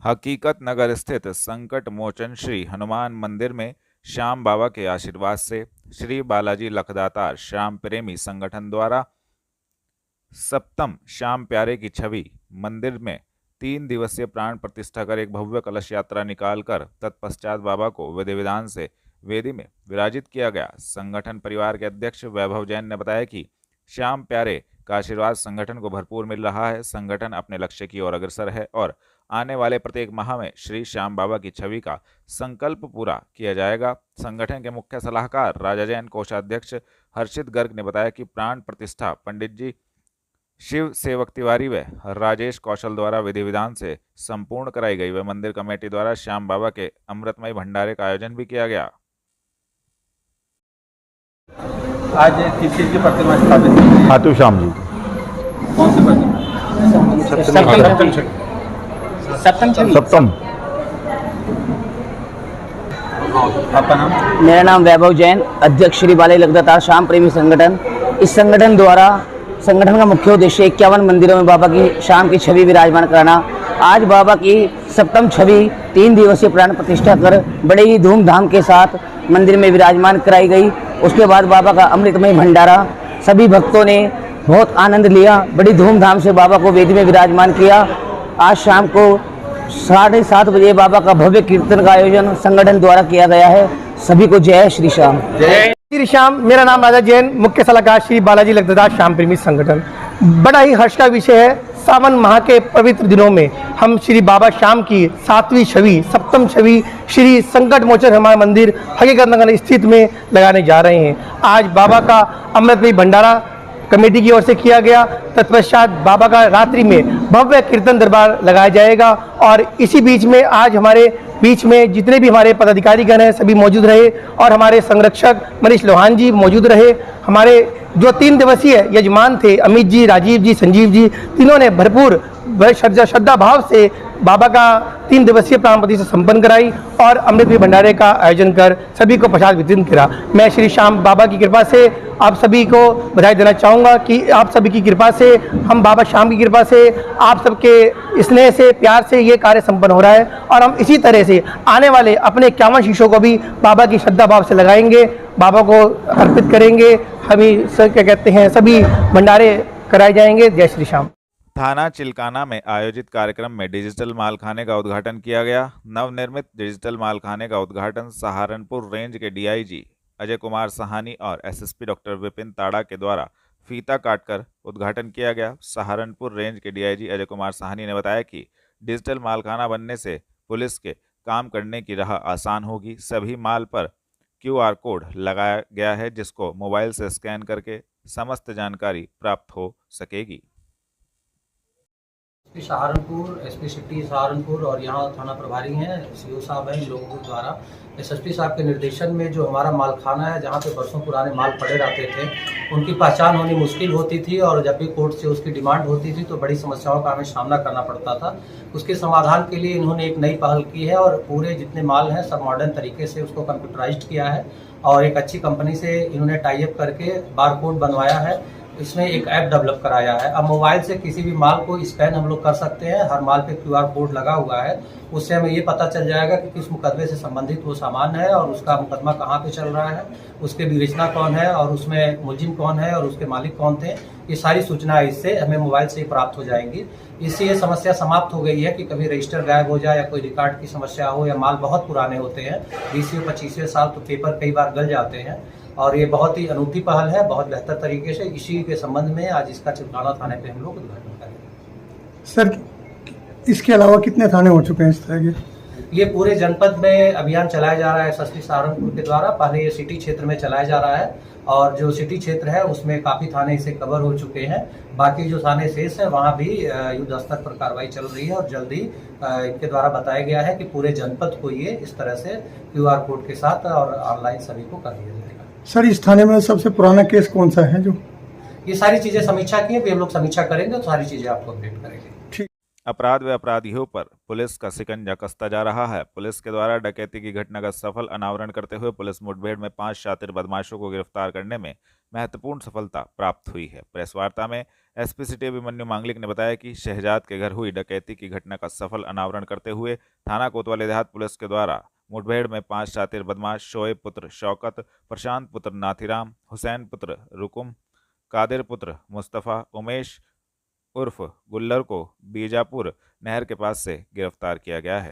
हकीकत नगर स्थित संकट मोचन श्री हनुमान मंदिर में श्याम बाबा के आशीर्वाद से श्री बालाजी लखदातार श्याम प्रेमी संगठन द्वारा सप्तम श्याम प्यारे की छवि मंदिर में 3 दिवसीय प्राण प्रतिष्ठा कर एक भव्य कलश यात्रा निकालकर तत्पश्चात बाबा को विधि विधान से वेदी में विराजित किया गया। संगठन परिवार के अध्यक्ष वैभव जैन ने बताया कि श्याम प्यारे का आशीर्वाद संगठन को भरपूर मिल रहा है। संगठन अपने लक्ष्य की ओर अग्रसर है और आने वाले प्रत्येक माह में श्री श्याम बाबा की छवि का संकल्प पूरा किया जाएगा। संगठन के मुख्य सलाहकार राजा जैन कोषाध्यक्ष हर्षित गर्ग ने बताया कि प्राण प्रतिष्ठा पंडित जी शिव सेवक तिवारी व राजेश कौशल द्वारा विधि विधान से संपूर्ण कराई गई व मंदिर कमेटी द्वारा श्याम बाबा के अमृतमय भंडारे का आयोजन भी किया गया। आज किस चीज की प्रतिमा स्थापित की गई? खाटू श्याम जी। कौन सी प्रतिमा? सप्तम। आपका नाम? मेरा नाम वैभव जैन, अध्यक्ष श्री बालाजी लखदातार श्याम प्रेमी संगठन। इस संगठन द्वारा संगठन का मुख्य उद्देश्य 51 मंदिरों में बाबा की शाम की छवि विराजमान कराना। आज बाबा की सप्तम छवि 3 दिवसीय प्राण प्रतिष्ठा कर बड़े ही धूमधाम के साथ मंदिर में विराजमान कराई गई। उसके बाद बाबा का अमृतमय भंडारा सभी भक्तों ने बहुत आनंद लिया। बड़ी धूमधाम से बाबा को वेदी में विराजमान किया। आज शाम को 7:30 बजे बाबा का भव्य कीर्तन का आयोजन संगठन द्वारा किया गया है। सभी को जय श्री श्याम। जय श्री श्याम। मेरा नाम राजा जैन, मुख्य सलाहकार श्री बालाजी लखदातार श्याम प्रेमी संगठन। बड़ा ही हर्ष का विषय है, सावन माह के पवित्र दिनों में हम श्री बाबा श्याम की 7वीं छवि, सप्तम छवि श्री संकट मोचन हनुमान मंदिर हकीकत नगर स्थित में लगाने जा रहे हैं। आज बाबा का अमृतमय भंडारा कमेटी की ओर से किया गया। तत्पश्चात बाबा का रात्रि में भव्य कीर्तन दरबार लगाया जाएगा। और इसी बीच में आज हमारे बीच में जितने भी हमारे पदाधिकारीगण हैं सभी मौजूद रहे और हमारे संरक्षक मनीष लोहान जी मौजूद रहे। हमारे जो 3 दिवसीय यजमान थे अमित जी, राजीव जी, संजीव जी, तीनों ने भरपूर श्रद्धा भाव से बाबा का 3 दिवसीय प्राण प्रतिष्ठा संपन्न कराई और अमृत भंडारे का आयोजन कर सभी को प्रसाद वितरित करा। मैं श्री श्याम बाबा की कृपा से आप सभी को बधाई देना चाहूँगा कि आप सभी की कृपा से, हम बाबा श्याम की कृपा से, आप सबके स्नेह से, प्यार से ये कार्य संपन्न हो रहा है। और हम इसी तरह से आने वाले अपने 51 शीशों को भी बाबा की श्रद्धा भाव से लगाएंगे, बाबा को अर्पित करेंगे। हम क्या कहते हैं, सभी भंडारे कराए जाएंगे। जय श्री श्याम। थाना चिल्काना में आयोजित कार्यक्रम में डिजिटल मालखाने का उद्घाटन किया गया। नवनिर्मित डिजिटल मालखाने का उद्घाटन सहारनपुर रेंज के डीआईजी अजय कुमार साहनी और एसएसपी डॉक्टर विपिन ताड़ा के द्वारा फीता काटकर उद्घाटन किया गया। सहारनपुर रेंज के डीआईजी अजय कुमार साहनी ने बताया कि डिजिटल मालखाना बनने से पुलिस के काम करने की राह आसान होगी। सभी माल पर QR कोड लगाया गया है जिसको मोबाइल से स्कैन करके समस्त जानकारी प्राप्त हो सकेगी। सहारनपुर, एसपी सिटी सहारनपुर और यहाँ थाना प्रभारी हैं सीओ साहब हैं, इन लोगों के द्वारा एसएसपी साहब के निर्देशन में जो हमारा मालखाना है जहाँ पे बरसों पुराने माल पड़े रहते थे, उनकी पहचान होनी मुश्किल होती थी और जब भी कोर्ट से उसकी डिमांड होती थी तो बड़ी समस्याओं का हमें सामना करना पड़ता था। उसके समाधान के लिए इन्होंने एक नई पहल की है और पूरे जितने माल हैं सब मॉडर्न तरीके से उसको कंप्यूटराइज्ड किया है और एक अच्छी कंपनी से इन्होंने टाई अप करके बारकोड बनवाया है। इसमें एक ऐप डेवलप कराया है। अब मोबाइल से किसी भी माल को स्कैन हम लोग कर सकते हैं। हर माल पे QR कोड लगा हुआ है, उससे हमें ये पता चल जाएगा कि किस मुकदमे से संबंधित वो सामान है और उसका मुकदमा कहाँ पे चल रहा है, उसके विवेचना कौन है और उसमें मुलजिम कौन है और उसके मालिक कौन थे। ये सारी सूचनाएं इससे हमें मोबाइल से ही प्राप्त हो जाएंगी। इससे ये समस्या समाप्त हो गई है कि कभी रजिस्टर गायब हो जाए या कोई रिकॉर्ड की समस्या हो या माल बहुत पुराने होते हैं, 20-25 साल, तो पेपर कई बार गल जाते हैं। और ये बहुत ही अनूठी पहल है, बहुत बेहतर तरीके से। इसी के संबंध में आज इसका चिल्काना थाने पे हम लोग उद्घाटन करेंगे। सर, इसके अलावा कितने थाने हो चुके हैं इस तरह के? ये पूरे जनपद में अभियान चलाया जा रहा है एसएसपी सहारनपुर के द्वारा। पहले ये सिटी क्षेत्र में चलाया जा रहा है और जो सिटी क्षेत्र है उसमें काफ़ी थाने इसे कवर हो चुके हैं। बाकी जो थाने शेष है वहाँ भी युद्ध स्तर पर कार्रवाई चल रही है और जल्दी इनके द्वारा बताया गया है कि पूरे जनपद को ये इस तरह से QR कोड के साथ और ऑनलाइन सभी को कर दिया जाएगा। सर, इस थाने में सबसे पुराना केस कौन सा है? जो ये सारी चीजें समीक्षा की है, हम लोग समीक्षा करेंगे तो सारी चीजें आपको अपडेट करेंगे। अपराध व अपराधियों पर पुलिस का शिकंजा कसता जा रहा है। पुलिस के द्वारा डकैती की घटना का सफल अनावरण करते हुए पुलिस मुठभेड़ में 5 शातिर बदमाशों को गिरफ्तार करने में महत्वपूर्ण सफलता प्राप्त हुई है। प्रेस वार्ता में एसपी सिटी अभिमन्यु मांगलिक ने बताया कि शहजाद के घर हुई डकैती की घटना का सफल अनावरण करते हुए थाना कोतवाली देहात पुलिस के द्वारा मुठभेड़ में 5 शातिर बदमाश शोएब पुत्र शौकत, प्रशांत पुत्र नाथीराम, हुसैन पुत्र रुकुम, कादिर पुत्र मुस्तफ़ा, उमेश उर्फ गुल्लर को बीजापुर नहर के पास से गिरफ्तार किया गया है।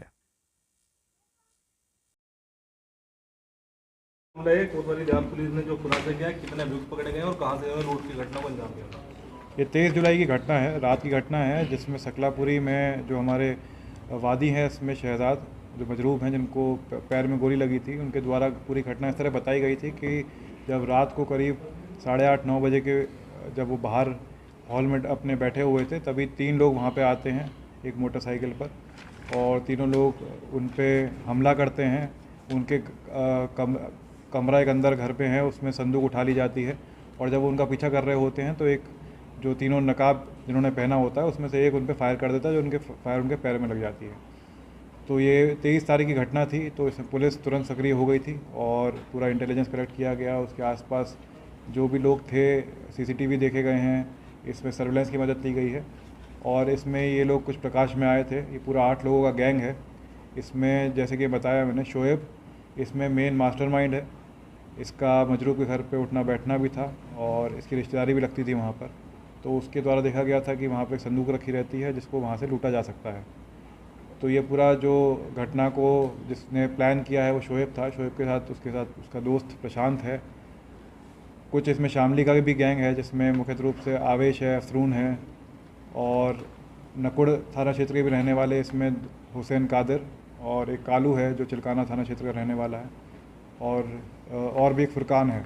मामला है कोतवाली देहात पुलिस ने जो खुलासा किया, कितने अभियुक्त पकड़े गए और कहां से लूट की घटना को अंजाम दिया? ये 23 जुलाई की घटना है, रात की घटना है, जिसमें सकलापुरी में जो हमारे वादी हैं इसमें शहजाद जो मजरूब हैं जिनको पैर में गोली लगी थी, उनके द्वारा पूरी घटना इस तरह बताई गई थी कि जब रात को करीब 8:30-9 बजे के जब वो बाहर हॉल में अपने बैठे हुए थे तभी 3 लोग वहाँ पे आते हैं एक मोटरसाइकिल पर और तीनों लोग उन पे हमला करते हैं। उनके कमरा एक अंदर घर पे है, उसमें संदूक उठा ली जाती है और जब वो उनका पीछा कर रहे होते हैं तो एक जो तीनों नकाब जिन्होंने पहना होता है उसमें से एक उन पे फायर कर देता है, जो उनके पैर में लग जाती है। तो ये 23 तारीख की घटना थी, तो इसमें पुलिस तुरंत सक्रिय हो गई थी और पूरा इंटेलिजेंस कलेक्ट किया गया। उसके आसपास जो भी लोग थे सीसीटीवी देखे गए हैं, इसमें सर्विलेंस की मदद ली गई है और इसमें ये लोग कुछ प्रकाश में आए थे। ये पूरा 8 लोगों का गैंग है। इसमें जैसे कि बताया मैंने, शोएब इसमें मेन मास्टरमाइंड है। इसका मजरूब के घर पे उठना बैठना भी था और इसकी रिश्तेदारी भी लगती थी वहाँ पर। तो उसके द्वारा देखा गया था कि वहाँ पर एक संदूक रखी रहती है जिसको वहाँ से लूटा जा सकता है। तो ये पूरा जो घटना को जिसने प्लान किया है वो शोएब था। शोएब के साथ उसका दोस्त प्रशांत है। कुछ इसमें शामली का भी गैंग है जिसमें मुख्य रूप से आवेश है, अफरून है और नकुड़ थाना क्षेत्र के भी रहने वाले इसमें हुसैन कादिर और एक कालू है जो चिलकाना थाना क्षेत्र का रहने वाला है और भी एक फुरकान है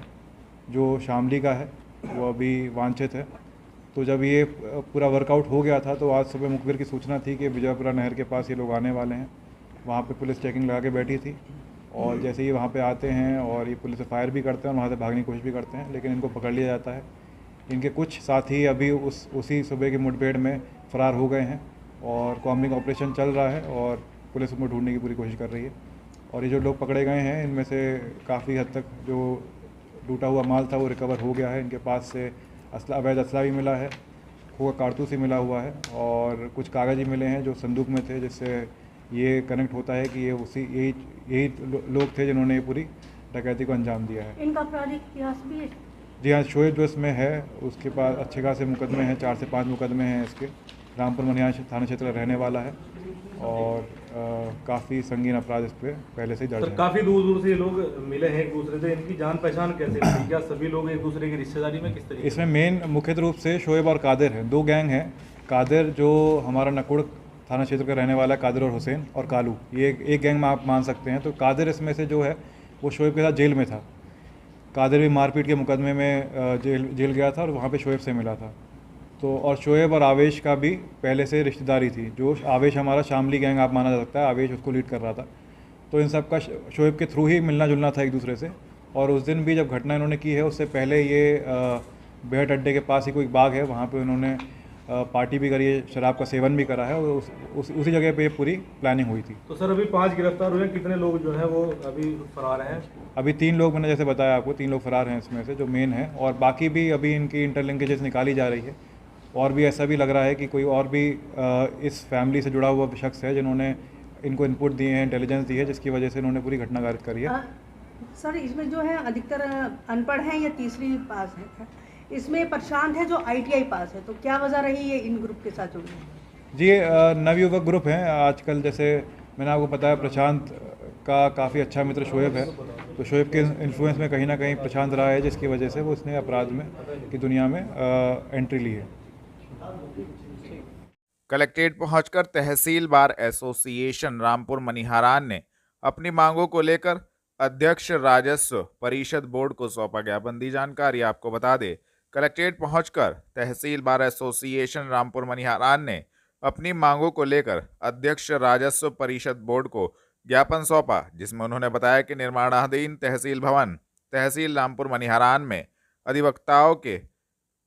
जो शामली का है, वो अभी वांछित है। तो जब ये पूरा वर्कआउट हो गया था तो आज सुबह मुखबिर की सूचना थी कि बीजापुरा नहर के पास ये लोग आने वाले हैं। वहाँ पे पुलिस चेकिंग लगा के बैठी थी और जैसे ही वहाँ पे आते हैं और ये पुलिस से फायर भी करते हैं और वहाँ से भागने की कोशिश भी करते हैं, लेकिन इनको पकड़ लिया जाता है। इनके कुछ साथी अभी उसी सुबह की मुठभेड़ में फ़रार हो गए हैं और कॉम्बिंग ऑपरेशन चल रहा है और पुलिस उनको ढूंढने की पूरी कोशिश कर रही है। और ये जो लोग पकड़े गए हैं इनमें से काफ़ी हद तक जो लूटा हुआ माल था वो रिकवर हो गया है। इनके पास से अवैध असला भी मिला है, खोखा कारतूस ही मिला हुआ है और कुछ कागज़ ही मिले हैं जो संदूक में थे, जिससे ये कनेक्ट होता है कि ये यही लोग थे जिन्होंने ये पूरी डकैती को अंजाम दिया है। इनका आपराधिक इतिहास भी है? जी हाँ, शोएब जो इसमें है उसके पास अच्छे खासे मुकदमे हैं, 4 से 5 मुकदमे हैं इसके। रामपुर मनिहार थाना क्षेत्र का रहने वाला है और काफ़ी संगीन अपराध इस पर पहले से ही दर्ज है। काफ़ी दूर दूर से ये लोग मिले हैं एक दूसरे से, इनकी जान पहचान कैसे हुई? क्या सभी लोग एक दूसरे की रिश्तेदारी में किस तरीके? इसमें मेन मुख्य रूप से शोएब और कादिर हैं, 2 गैंग हैं। कादिर जो हमारा नकुड़ थाना क्षेत्र का रहने वाला है, कादिर और हुसैन, और कालू, ये एक गैंग में आप मान सकते हैं। तो कादिर इसमें से जो है वो शोएब के साथ जेल में था। कादिर भी मारपीट के मुकदमे में जेल गया था और वहाँ पे शोएब से मिला था। तो और शोएब और आवेश का भी पहले से रिश्तेदारी थी। जो आवेश हमारा शामली गैंग आप माना जा सकता है, आवेश उसको लीड कर रहा था। तो इन सब का शोएब के थ्रू ही मिलना जुलना था एक दूसरे से। और उस दिन भी जब घटना इन्होंने की है उससे पहले ये बेहट अड्डे के पास ही कोई बाग है, वहाँ पे उन्होंने पार्टी भी करी है, शराब का सेवन भी करा है और उसी जगह पे ये पूरी प्लानिंग हुई थी। तो सर अभी 5 गिरफ्तार हुए, कितने लोग जो है वो अभी फरार हैं? अभी 3 लोग, मैंने जैसे बताया आपको, 3 लोग फरार हैं इसमें से जो मेन है, और बाकी भी अभी इनकी इंटरलिंकेजेस निकाली जा रही है। और भी ऐसा भी लग रहा है कि कोई और भी इस फैमिली से जुड़ा हुआ शख्स है जिन्होंने इनको इनपुट दिए हैं, इंटेलिजेंस दी है, जिसकी वजह से इन्होंने पूरी घटना गारित करी है। सर इसमें जो है अधिकतर अनपढ़ हैं या तीसरी पास है? इसमें प्रशांत है जो ITI पास है, तो क्या वजह रही है इन ग्रुप के साथ जुड़ने? जी, नवयुवक ग्रुप हैं आजकल। जैसे मैंने आपको बताया, प्रशांत का काफ़ी अच्छा मित्र शोएब है, तो शोएब के इन्फ्लुएंस में कहीं ना कहीं प्रशांत रहा है, जिसकी वजह से वो उसने अपराध में की दुनिया में एंट्री ली है। कलेक्ट्रेट पहुंचकर तहसील बार एसोसिएशन रामपुर मनिहारान ने अपनी मांगों को लेकर अध्यक्ष राजस्व परिषद बोर्ड को सौंपा ज्ञापन। दी जानकारी आपको बता दे, कलेक्ट्रेट पहुंचकर तहसील बार एसोसिएशन रामपुर मनिहारान ने अपनी मांगों को लेकर अध्यक्ष राजस्व परिषद बोर्ड को ज्ञापन सौंपा, जिसमें उन्होंने बताया कि निर्माणाधीन तहसील भवन तहसील रामपुर मनिहारान में अधिवक्ताओं के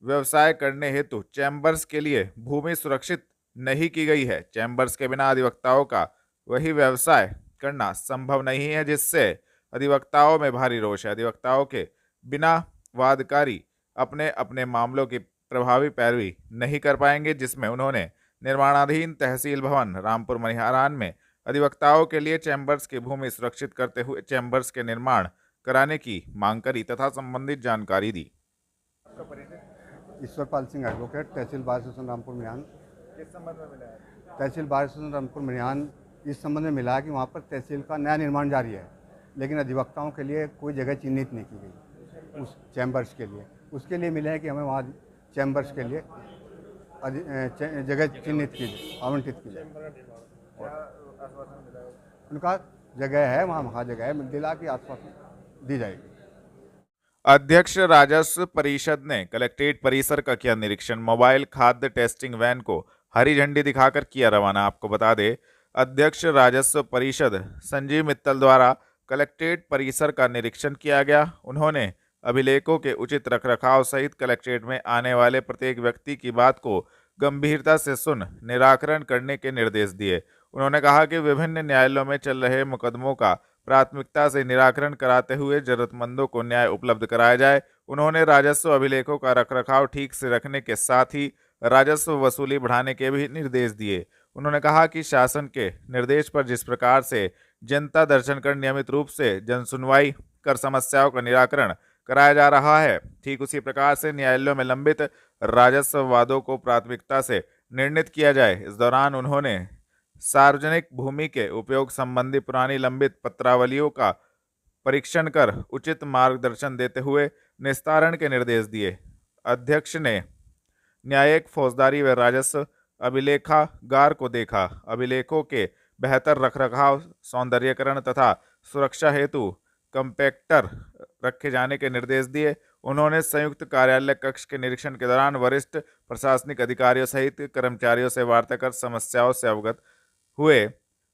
व्यवसाय करने हेतु चैम्बर्स के लिए भूमि सुरक्षित नहीं की गई है। चैम्बर्स के बिना अधिवक्ताओं का वही व्यवसाय करना संभव नहीं है, जिससे अधिवक्ताओं में भारी रोष है। अधिवक्ताओं के बिना वादकारी अपने अपने मामलों की प्रभावी पैरवी नहीं कर पाएंगे, जिसमें उन्होंने निर्माणाधीन तहसील भवन रामपुर मनिहारान में अधिवक्ताओं के लिए चैम्बर्स की भूमि सुरक्षित करते हुए चैम्बर्स के निर्माण कराने की मांग करी तथा संबंधित जानकारी दी। ईश्वरपाल सिंह एडवोकेट, तहसील बार एसोसिएशन रामपुर मनिहान। किस संबंध में मिला है? तहसील बार एसोसिएशन रामपुर मनिहान इस संबंध में मिला है कि वहाँ पर तहसील का नया निर्माण जारी है, लेकिन अधिवक्ताओं के लिए कोई जगह चिन्हित नहीं की गई उस चैम्बर्स के लिए। उसके लिए मिला है कि हमें वहाँ चैम्बर्स के लिए जगह चिन्हित की जाए, आवंटित की जाए। उनका जगह है, वहाँ जगह है, दिला की आश्वासन दी जाएगी। अध्यक्ष राजस्व परिषद ने कलेक्ट्रेट परिसर का किया निरीक्षण। मोबाइल खाद्य टेस्टिंग वैन को हरी झंडी दिखाकर किया रवाना। आपको बता दें, अध्यक्ष राजस्व परिषद संजीव मित्तल द्वारा कलेक्ट्रेट परिसर का निरीक्षण किया गया। उन्होंने अभिलेखों के उचित रखरखाव सहित कलेक्ट्रेट में आने वाले प्रत्येक व्यक्ति की बात को गंभीरता से सुन निराकरण करने के निर्देश दिए। उन्होंने कहा कि विभिन्न न्यायालयों में चल रहे मुकदमों का प्राथमिकता से निराकरण कराते हुए जरूरतमंदों को न्याय उपलब्ध कराया जाए। उन्होंने राजस्व अभिलेखों का रखरखाव ठीक से रखने के साथ ही राजस्व वसूली बढ़ाने के भी निर्देश दिए। उन्होंने कहा कि शासन के निर्देश पर जिस प्रकार से जनता दर्शन कर नियमित रूप से जनसुनवाई कर समस्याओं का निराकरण कराया जा रहा है, ठीक उसी प्रकार से न्यायालयों में लंबित राजस्व वादों को प्राथमिकता से निर्णित किया जाए। इस दौरान उन्होंने सार्वजनिक भूमि के उपयोग संबंधी पुरानी लंबित पत्रावलियों का परीक्षण कर उचित मार्गदर्शन देते हुए निस्तारण के निर्देश दिए। अध्यक्ष ने न्यायिक, फौजदारी व राजस्व अभिलेखागार को देखा। अभिलेखों के बेहतर रखरखाव, सौंदर्यीकरण तथा सुरक्षा हेतु कंपैक्टर रखे जाने के निर्देश दिए। उन्होंने संयुक्त कार्यालय कक्ष के निरीक्षण के दौरान वरिष्ठ प्रशासनिक अधिकारियों सहित कर्मचारियों से वार्ता कर समस्याओं से अवगत हुए।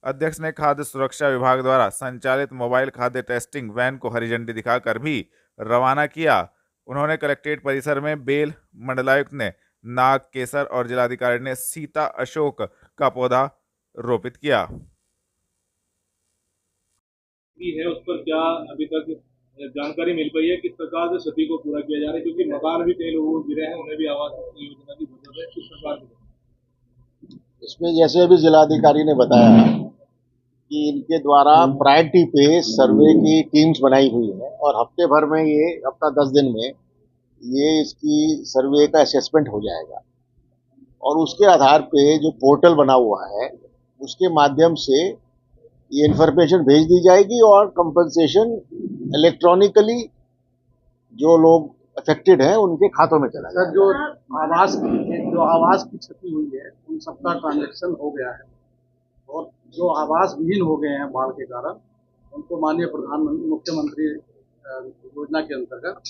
अध्यक्ष ने खाद्य सुरक्षा विभाग द्वारा संचालित मोबाइल खाद्य टेस्टिंग वैन को हरी झंडी दिखाकर भी रवाना किया। उन्होंने कलेक्ट्रेट परिसर में बेल, मंडलायुक्त ने नाग केसर और जिलाधिकारी ने सीता अशोक का पौधा रोपित किया। है उस पर क्या अभी तक जानकारी मिल पाई है? किस प्रकार से क्षति को पूरा किया जा रहा है, क्योंकि मकान भी कई लोगों को गिरे हैं, उन्हें भी आवास योजना की जरूरत है। किस प्रकार से इसमें जैसे अभी जिलाधिकारी ने बताया कि इनके द्वारा प्रायोरिटी पे सर्वे की टीम्स बनाई हुई है और हफ्ते भर में ये हफ्ता 10 दिन में ये इसकी सर्वे का असेसमेंट हो जाएगा और उसके आधार पे जो पोर्टल बना हुआ है उसके माध्यम से ये इन्फॉर्मेशन भेज दी जाएगी और कंपनसेशन इलेक्ट्रॉनिकली जो लोग अफेक्टेड हैं उनके खातों में चला जाएगा। सर, जो आवास की क्षति हुई है उन सबका ट्रांजैक्शन हो गया है और जो आवास विहीन हो गए हैं बाढ़ के कारण उनको माननीय प्रधानमंत्री मुख्यमंत्री योजना के अंतर्गत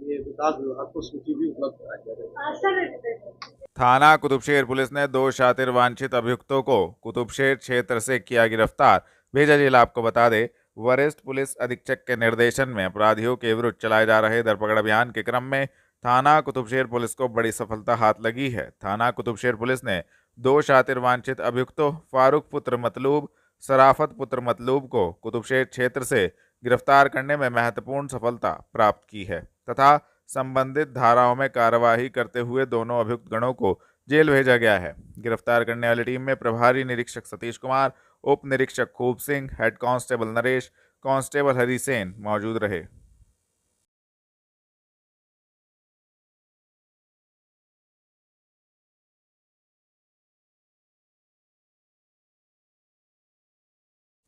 ये विकास विभाग को सूची भी उपलब्ध कराई जाएगी। थाना कुतुबशेर पुलिस ने 2 शातिर वांछित अभियुक्तों को कुतुबशेर क्षेत्र से किया गिरफ्तार, भेजा जेल। आपको बता दें, वरिष्ठ पुलिस अधीक्षक के निर्देशन में अपराधियों के विरुद्ध चलाए जा रहे धरपकड़ अभियान के क्रम में थाना कुतुबशेर पुलिस को बड़ी सफलता हाथ लगी है। थाना कुतुबशेर पुलिस ने 2 शातिर वांछित अभियुक्तों फारूक पुत्र मतलूब, सराफत पुत्र मतलूब को कुतुबशेर क्षेत्र से गिरफ्तार करने में महत्वपूर्ण सफलता प्राप्त की है तथा संबंधित धाराओं में कार्यवाही करते हुए दोनों अभियुक्त गणों को जेल भेजा गया है। गिरफ्तार करने वाली टीम में प्रभारी निरीक्षक सतीश कुमार, उप निरीक्षक Khub Singh, head constable Naresh, constable Harisen मौजूद रहे।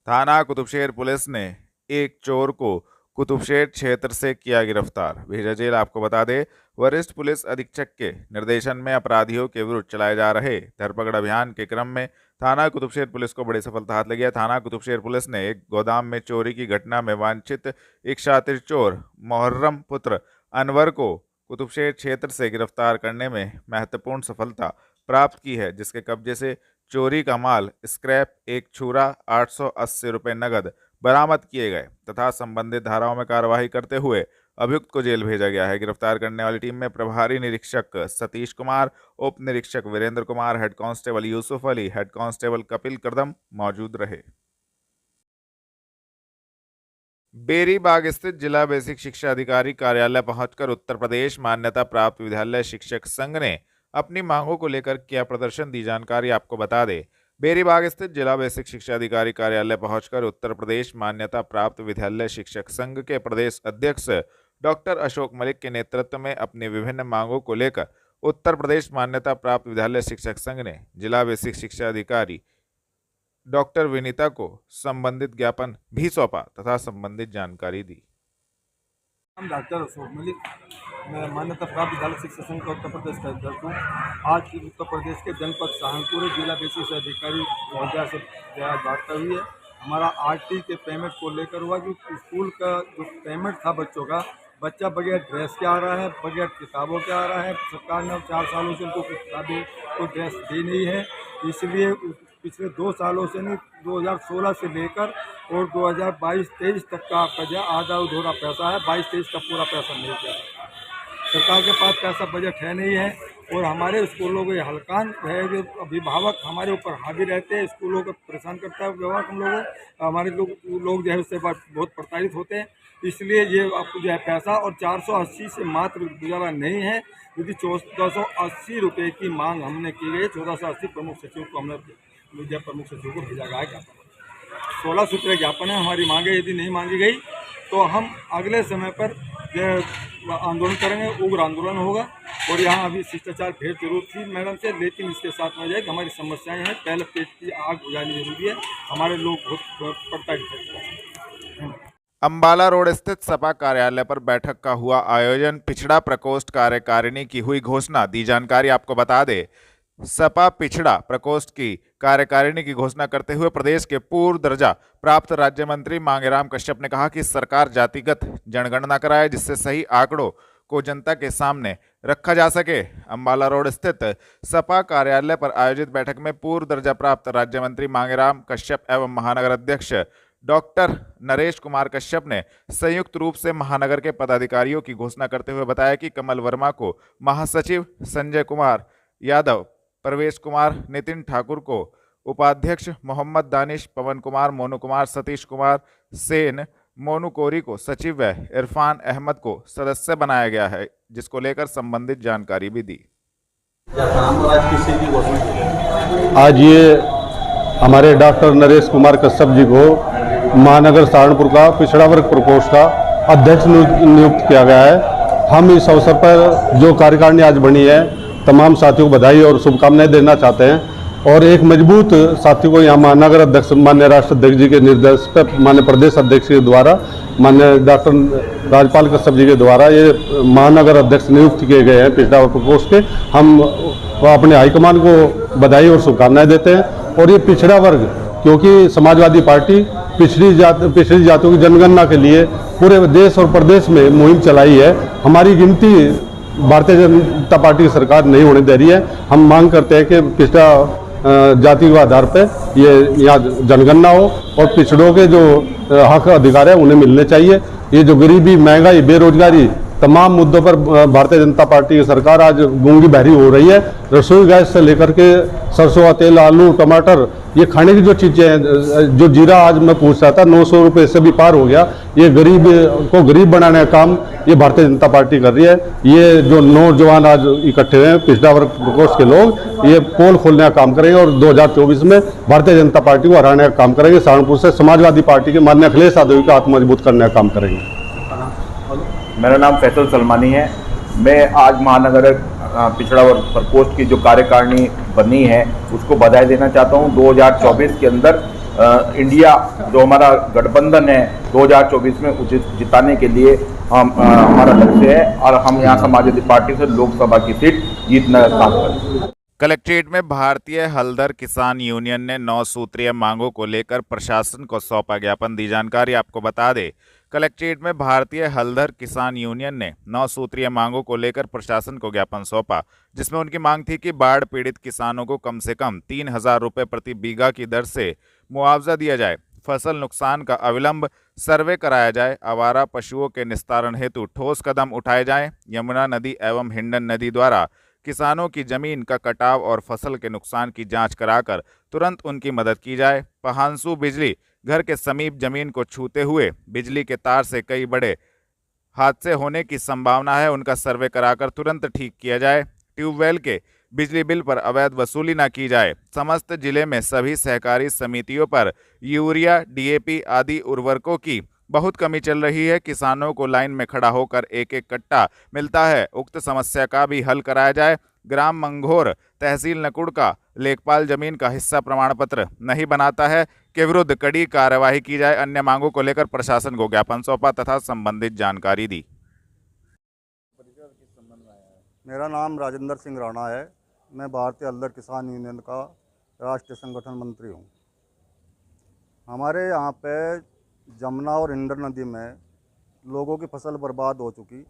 थाना कुतुबशेर पुलिस ने एक चोर को कुतुबशेर क्षेत्र से किया गिरफ्तार, भेजा जेल। आपको बता दें, वरिष्ठ पुलिस अधीक्षक के निर्देशन में अपराधियों के विरुद्ध चलाए जा रहे धरपकड़ अभियान के क्रम में थाना कुतुबशेर पुलिस को बड़ी सफलता हाथ लगी है। थाना कुतुबशेर पुलिस ने एक गोदाम में चोरी की घटना में वांछित एक शातिर चोर मुहर्रम पुत्र अनवर को कुतुबशेर क्षेत्र से गिरफ्तार करने में महत्वपूर्ण सफलता प्राप्त की है, जिसके कब्जे से चोरी का माल, स्क्रैप, एक छुरा, 880 रुपये नगद बरामद किए गए तथा संबंधित धाराओं में कार्यवाही करते हुए अभियुक्त को जेल भेजा गया है। गिरफ्तार करने वाली टीम में प्रभारी निरीक्षक सतीश कुमार, उप निरीक्षक Virendra Kumar, head constable Yusuf Ali, head constable Kapil Kadam मौजूद रहे। बेरीबाग स्थित जिला बेसिक शिक्षा अधिकारी कार्यालय पहुंचकर उत्तर प्रदेश मान्यता प्राप्त विद्यालय शिक्षक संघ ने अपनी मांगों को लेकर किया प्रदर्शन, दी जानकारी आपको बता दें। बेरीबाग स्थित जिला बेसिक शिक्षा अधिकारी कार्यालय पहुंचकर उत्तर प्रदेश मान्यता प्राप्त विद्यालय शिक्षक संघ के प्रदेश अध्यक्ष डॉक्टर अशोक मलिक के नेतृत्व में अपनी विभिन्न मांगों को लेकर उत्तर प्रदेश मान्यता प्राप्त विद्यालय शिक्षक संघ ने जिला बेसिक शिक्षा अधिकारी डॉक्टर विनीता को संबंधित ज्ञापन भी सौंपा तथा संबंधित जानकारी दी। हम डॉक्टर अशोक मलिक, मैं मान्यता प्राप्त विद्यालय शिक्षा संघ का उत्तर प्रदेश का अध्यक्ष हूँ। आज उत्तर प्रदेश के जनपद सहारनपुर जिला बेसिक अधिकारी महोदया से वार्ता हुई है। हमारा आरटी के पेमेंट को लेकर हुआ कि स्कूल का जो पेमेंट था बच्चों का, बच्चा बगैर ड्रेस के आ रहा है, बगैर किताबों के आ रहा है। सरकार ने 4 सालों से उनको किताबें को ड्रेस दी नहीं है, इसलिए पिछले 2 सालों से नहीं 2016 से लेकर और 2022-23 तक का आपका जो आधा अधूरा पैसा है, 22-23 का पूरा पैसा नहीं दिया। सरकार के पास पैसा बजट है नहीं है और हमारे स्कूलों को हलकान है जो अभिभावक हमारे ऊपर हावी रहते हैं, स्कूलों को परेशान करता है व्यवहार हम लोगों, हमारे लोग जो है उससे बहुत प्रताड़ित होते हैं। इसलिए ये आपको जो है पैसा और 480 से मात्र गुजारा नहीं है, यदि 1480 रुपये की मांग हमने की गई। 1480 प्रमुख सचिव को हमने मीडिया प्रमुख सचिव को भेजा गया है ज्ञापन। 16 सूत्रीय ज्ञापन है, हमारी मांगे यदि नहीं मांगी गई तो हम अगले समय पर आंदोलन करेंगे, उग्र आंदोलन होगा। और यहाँ अभी शिष्टाचार भेंट जरूर थी मैडम से, लेकिन इसके साथ में जाए हमारी समस्याएं हैं, पहले पेट की आग बुझानी जरूरी है, हमारे लोग बहुत प्रताड़ित हैं। अंबाला रोड स्थित सपा कार्यालय पर बैठक का हुआ आयोजन, पिछड़ा प्रकोष्ठ कार्यकारिणी की हुई घोषणा, दी जानकारी आपको बता दे। सपा पिछड़ा प्रकोष्ठ की कार्यकारिणी की घोषणा करते हुए प्रदेश के पूर्व दर्जा प्राप्त राज्य मंत्री मांगेराम कश्यप ने कहा कि सरकार जातिगत जनगणना कराए जिससे सही आंकड़ों को जनता के सामने रखा जा सके। अंबाला रोड स्थित सपा कार्यालय पर आयोजित बैठक में पूर्व दर्जा प्राप्त राज्य मंत्री मांगेराम कश्यप एवं महानगर अध्यक्ष डॉक्टर नरेश कुमार कश्यप ने संयुक्त रूप से महानगर के पदाधिकारियों की घोषणा करते हुए बताया कि कमल वर्मा को महासचिव, संजय कुमार यादव, प्रवेश कुमार, नितिन ठाकुर को उपाध्यक्ष, मोहम्मद दानिश, पवन कुमार, मोनू कुमार, सतीश कुमार सेन, मोनू कोरी को सचिव व इरफान अहमद को सदस्य बनाया गया है, जिसको लेकर संबंधित जानकारी भी दी। आज ये हमारे डॉक्टर नरेश कुमार कश्यप जी को महानगर सहारनपुर का पिछड़ा वर्ग प्रकोष्ठ का अध्यक्ष नियुक्त किया गया है। हम इस अवसर पर जो कार्यकारिणी आज बनी है, तमाम साथियों को बधाई और शुभकामनाएं देना चाहते हैं और एक मजबूत साथियों को यहाँ महानगर अध्यक्ष माननीय राष्ट्र अध्यक्ष जी के निर्देश पर, माननीय प्रदेश अध्यक्ष के द्वारा, माननीय डॉक्टर राजपाल कश्यप जी के द्वारा ये महानगर अध्यक्ष नियुक्त किए गए हैं पिछड़ा वर्ग प्रकोष्ठ के। हम अपने हाईकमान को बधाई और शुभकामनाएं देते हैं। और ये पिछड़ा वर्ग, क्योंकि समाजवादी पार्टी पिछड़ी जातियों की जनगणना के लिए पूरे देश और प्रदेश में मुहिम चलाई है। हमारी गिनती भारतीय जनता पार्टी की सरकार नहीं होने दे रही है। हम मांग करते हैं कि पिछड़ा जाति के आधार पर ये यहाँ जनगणना हो और पिछड़ों के जो हक अधिकार है उन्हें मिलने चाहिए। ये जो गरीबी, महंगाई, बेरोजगारी, तमाम मुद्दों पर भारतीय जनता पार्टी की सरकार आज गूंगी बहरी हो रही है। रसोई गैस से लेकर के सरसों का तेल, आलू, टमाटर, ये खाने की जो चीज़ें हैं, जो जीरा आज मैं पूछ रहा था 900 रुपये से भी पार हो गया। ये गरीब को गरीब बनाने का काम ये भारतीय जनता पार्टी कर रही है। ये जो नौजवान आज इकट्ठे हुए हैं पिछड़ा वर्ग प्रकोष्ठ के लोग, ये पोल खोलने का काम करेंगे और 2024 में भारतीय जनता पार्टी को हराने का काम करेंगे। सहारनपुर से समाजवादी पार्टी के माननीय अखिलेश यादव को आत्म मजबूत करने का काम करेंगे। मेरा नाम फैसल सलमानी है। मैं आज महानगर पिछड़ा वर्ग प्रकोष्ठ की जो कार्यकारिणी बनी है उसको बधाई देना चाहता हूँ। 2024 के अंदर इंडिया जो हमारा गठबंधन है 2024 में उचित जिताने के लिए हमारा लक्ष्य है और हम यहाँ समाजवादी पार्टी से लोकसभा की सीट जीतने का काम करेंगे। कलेक्ट्रेट में भारतीय हलधर किसान यूनियन ने 9 सूत्रीय मांगों को लेकर प्रशासन को सौंपा ज्ञापन, दी जानकारी आपको बता दें। कलेक्ट्रेट में भारतीय हलधर किसान यूनियन ने 9 सूत्रीय मांगों को लेकर प्रशासन को ज्ञापन सौंपा, जिसमें उनकी मांग थी कि बाढ़ पीड़ित किसानों को कम से कम 3000 रुपये प्रति बीघा की दर से मुआवजा दिया जाए। फसल नुकसान का अविलंब सर्वे कराया जाए, आवारा पशुओं के निस्तारण हेतु ठोस कदम उठाए जाएं, यमुना नदी एवं हिंडन नदी द्वारा किसानों की जमीन का कटाव और फसल के नुकसान की जांच कराकर तुरंत उनकी मदद की जाए। पहांसू बिजली घर के समीप जमीन को छूते हुए बिजली के तार से कई बड़े हादसे होने की संभावना है, उनका सर्वे कराकर तुरंत ठीक किया जाए। ट्यूबवेल के बिजली बिल पर अवैध वसूली न की जाए। समस्त जिले में सभी सहकारी समितियों पर यूरिया, डीएपी आदि उर्वरकों की बहुत कमी चल रही है। किसानों को लाइन में खड़ा होकर एक एक कट्टा मिलता है, उक्त समस्या का भी हल कराया जाए। ग्राम मंघोर तहसील नकुड़ का लेखपाल जमीन का हिस्सा प्रमाण पत्र नहीं बनाता है के विरुद्ध कड़ी कार्यवाही की जाए। अन्य मांगों को लेकर प्रशासन को ज्ञापन सौंपा तथा संबंधित जानकारी दी। मेरा नाम राजेंद्र सिंह राणा है। मैं भारतीय हल्दर किसान यूनियन का राष्ट्रीय संगठन मंत्री हूँ। हमारे यहाँ पे जमुना और हिंडन नदी में लोगों की फसल बर्बाद हो चुकी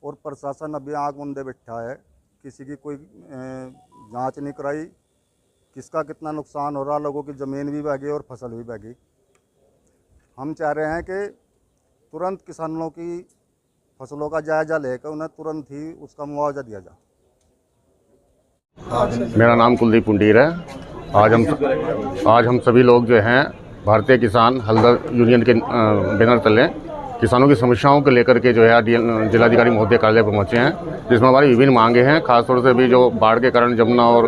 और प्रशासन अभी आँख मूंदे बैठा है, किसी की कोई जांच नहीं कराई, किसका कितना नुकसान हो रहा, लोगों की ज़मीन भी बह गई और फसल भी बह गई। हम चाह रहे हैं कि तुरंत किसानों की फसलों का जायजा लेकर उन्हें तुरंत ही उसका मुआवजा दिया जाए। मेरा नाम कुलदीप पुंडीर है। आज हम सभी लोग जो हैं भारतीय किसान हल्दर यूनियन के बैनर तले किसानों की समस्याओं को लेकर के जो है जिलाधिकारी महोदय कार्यालय पर पहुँचे हैं, जिसमें हमारी विभिन्न मांगे हैं। खासतौर से भी जो बाढ़ के कारण जमुना और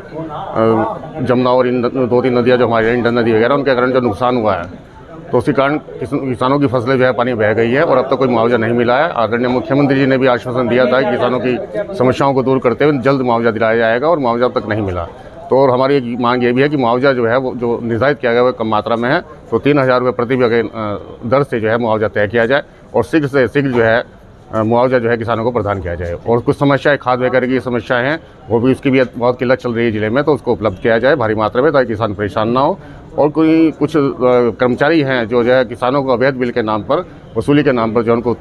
इन 2-3 नदियाँ जो हमारी हिंडन नदी वगैरह उनके कारण जो नुकसान हुआ है, तो उसी कारण किसानों की फसलें जो है पानी बह गई है और अब तक कोई मुआवजा नहीं मिला है। आदरणीय मुख्यमंत्री जी ने भी आश्वासन दिया था कि किसानों की समस्याओं को दूर करते हुए जल्द मुआवजा दिलाया जाएगा और मुआवजा अब तक नहीं मिला। तो और हमारी एक मांग ये भी है कि मुआवजा जो है वो जो निर्धारित किया गया है कम मात्रा में है, तो 3,000 रुपये प्रति बीघा दर से जो है मुआवजा तय किया जाए और शीघ्र से शीघ्र जो है मुआवजा जो है किसानों को प्रदान किया जाए। और कुछ समस्याएं खाद वगैरह की समस्याएं हैं, वो भी उसकी भी बहुत किल्लत चल रही है जिले में, तो उसको उपलब्ध किया जाए भारी मात्रा में, ताकि किसान परेशान ना हो। और कुछ कर्मचारी हैं जो है किसानों को अवैध बिल के नाम पर, वसूली के नाम पर जो उनका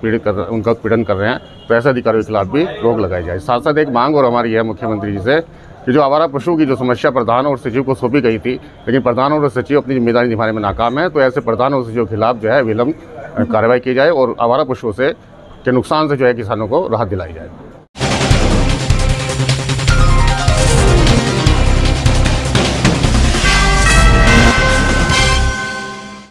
उत्पीड़न कर रहे हैं, तो ऐसे अधिकारियों के खिलाफ भी रोक लगाई जाए। साथ साथ एक मांग और हमारी है मुख्यमंत्री जी से कि जो आवारा पशु की जो समस्या प्रधान और सचिव को सौंपी गई थी, लेकिन प्रधान और सचिव अपनी जिम्मेदारी निभाने में नाकाम है, तो ऐसे प्रधान और सचिव के खिलाफ जो है विलंब कार्रवाई की जाए और आवारा पशुओं से के नुकसान से जो है किसानों को राहत दिलाई जाए।